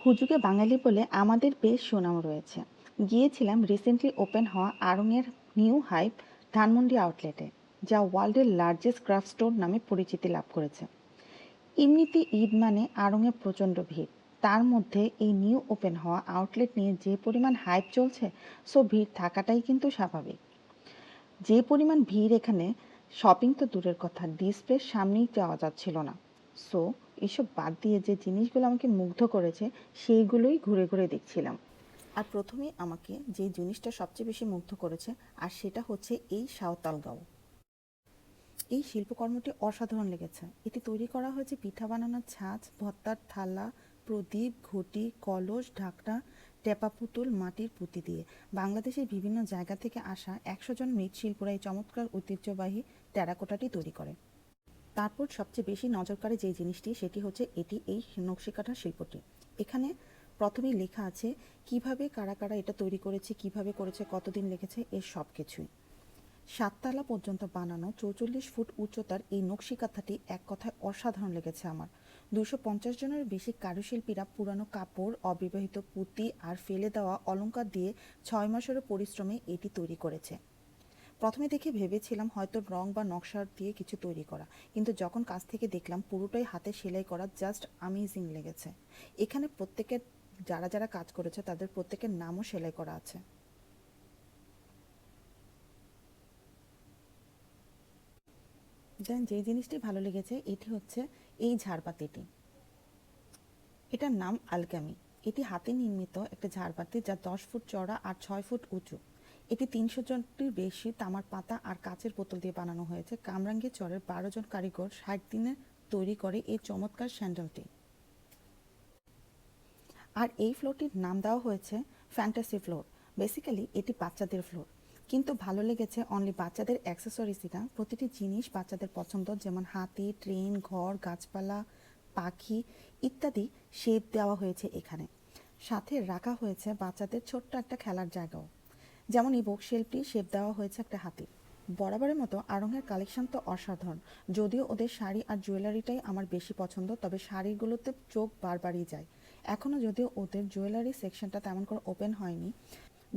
হুজুগে বাঙালি বলে আমাদের বেশ সুনাম রয়েছে। গিয়েছিলাম রিসেন্টলি ওপেন হওয়া আড়ংয়ের নিউ হাইপ ধানমন্ডি আউটলেটে, যা ওয়ার্ল্ডের লার্জেস্ট ক্রাফট স্টোর নামে পরিচিতি লাভ করেছে। এমনিতে ঈদ মানে আড়ংয়ে প্রচণ্ড ভিড়, তার মধ্যে এই নিউ ওপেন হওয়া আউটলেট নিয়ে যে পরিমাণ হাইপ চলছে, সো ভিড় থাকাটাই কিন্তু স্বাভাবিক। যে পরিমাণ ভিড় এখানে, শপিং তো দূরের কথা, ডিসপ্লের সামনেই যাওয়া যাচ্ছিল না। সো এসব বাদ দিয়ে যে জিনিসগুলো আমাকে মুগ্ধ করেছে সেইগুলোই ঘুরে ঘুরে দেখছিলাম। আর প্রথমেই আমাকে যে জিনিসটা সবচেয়ে বেশি মুগ্ধ করেছে, আর সেটা হচ্ছে এই সাঁওতাল গাঁও। এই শিল্পকর্মটি অসাধারণ লেগেছে। এটি তৈরি করা হয়েছে পিঠা বানানোর ছাঁচ, ভর্তার থালা, প্রদীপ, ঘটি, কলস, ঢাকনা, টেপা পুতুল, মাটির পুঁতি দিয়ে। বাংলাদেশের বিভিন্ন জায়গা থেকে আসা 100 জন মৃৎশিল্পীরা এই চমৎকার ঐতিহ্যবাহী টেরাকোটাটি তৈরি করে। তারপর সবচেয়ে বেশি নজর কাড়ে যে জিনিসটি, সেটি হচ্ছে এই নকশিকাঁথা শিল্পটি। এখানে প্রথমেই লেখা আছে কিভাবে কারা কারা এটা তৈরি করেছে, কিভাবে করেছে, কতদিন লেগেছে, এর সব কিছুই। 7 তলা পর্যন্ত বানানো 44 ফুট উচ্চতার এই নকশিকাঁথাটি এক কথায় অসাধারণ লেগেছে আমার। 250 জনের বেশি কারুশিল্পীরা পুরানো কাপড়, অবিবাহিত পুঁতি আর ফেলে দেওয়া অলংকার দিয়ে 6 মাসেরও পরিশ্রমে এটি তৈরি করেছে। প্রথমে দেখে ভেবেছিলাম হয়তো রং বা নকশার দিয়ে কিছু তৈরি করা, কিন্তু যখন কাছ থেকে দেখলাম পুরোটাই হাতে সেলাই করা, জাস্ট অ্যামেজিং লেগেছে। এখানে প্রত্যেকের, যারা যারা কাজ করেছে তাদের প্রত্যেকের নামও সেলাই করা আছে। দেন যে জিনিসটি ভালো লেগেছে এটি হচ্ছে এই ঝাড়বাতিটি। এটার নাম আলকামি। এটি হাতে নির্মিত একটা ঝাড়বাতি, যা 10 ফুট চওড়া আর 6 ফুট উঁচু। এটি 300 জনটির বেশি তামার পাতা আর কাচের বোতল দিয়ে বানানো হয়েছে। কামরাঙ্গীর চরের 12 জন কারিগর 60 দিনে তৈরি করে এই চমৎকার স্যান্ডেলটি। আর এই ফ্লোরটির নাম দেওয়া হয়েছে ফ্যান্টাসি ফ্লোর। বেসিক্যালি এটি বাচ্চাদের ফ্লোর, কিন্তু ভালো লেগেছে অনলি বাচ্চাদের অ্যাক্সেসরিজই না, প্রতিটি জিনিস বাচ্চাদের পছন্দ, যেমন হাতি, ট্রেন, ঘর, গাছপালা, পাখি ইত্যাদি শেপ দেওয়া হয়েছে এখানে। সাথে রাখা হয়েছে বাচ্চাদের ছোট্ট একটা খেলার জায়গাও, যেমন এই বুকশেলফটি শেপ দেওয়া হয়েছে একটা হাতি। বরাবরের মতো আড়ংয়ের কালেকশন তো অসাধারণ। যদিও ওদের শাড়ি আর জুয়েলারিটাই আমার বেশি পছন্দ, তবে শাড়িগুলোতে চোখ বারবারই যায়। এখনও যদিও ওদের জুয়েলারি সেকশনটা তেমন করে ওপেন হয়নি,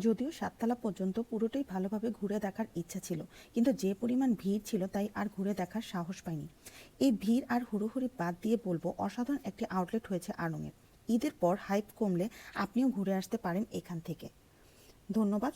যদিও 7 তলা পর্যন্ত পুরোটাই ভালোভাবে ঘুরে দেখার ইচ্ছা ছিল, কিন্তু যে পরিমাণ ভিড় ছিল তাই আর ঘুরে দেখার সাহস পাইনি। এই ভিড় আর হুড়োহুড়ি বাদ দিয়ে বলবো অসাধারণ একটি আউটলেট হয়েছে আড়ংয়ের। ঈদের পর হাইপ কমলে আপনিও ঘুরে আসতে পারেন এখান থেকে। ধন্যবাদ।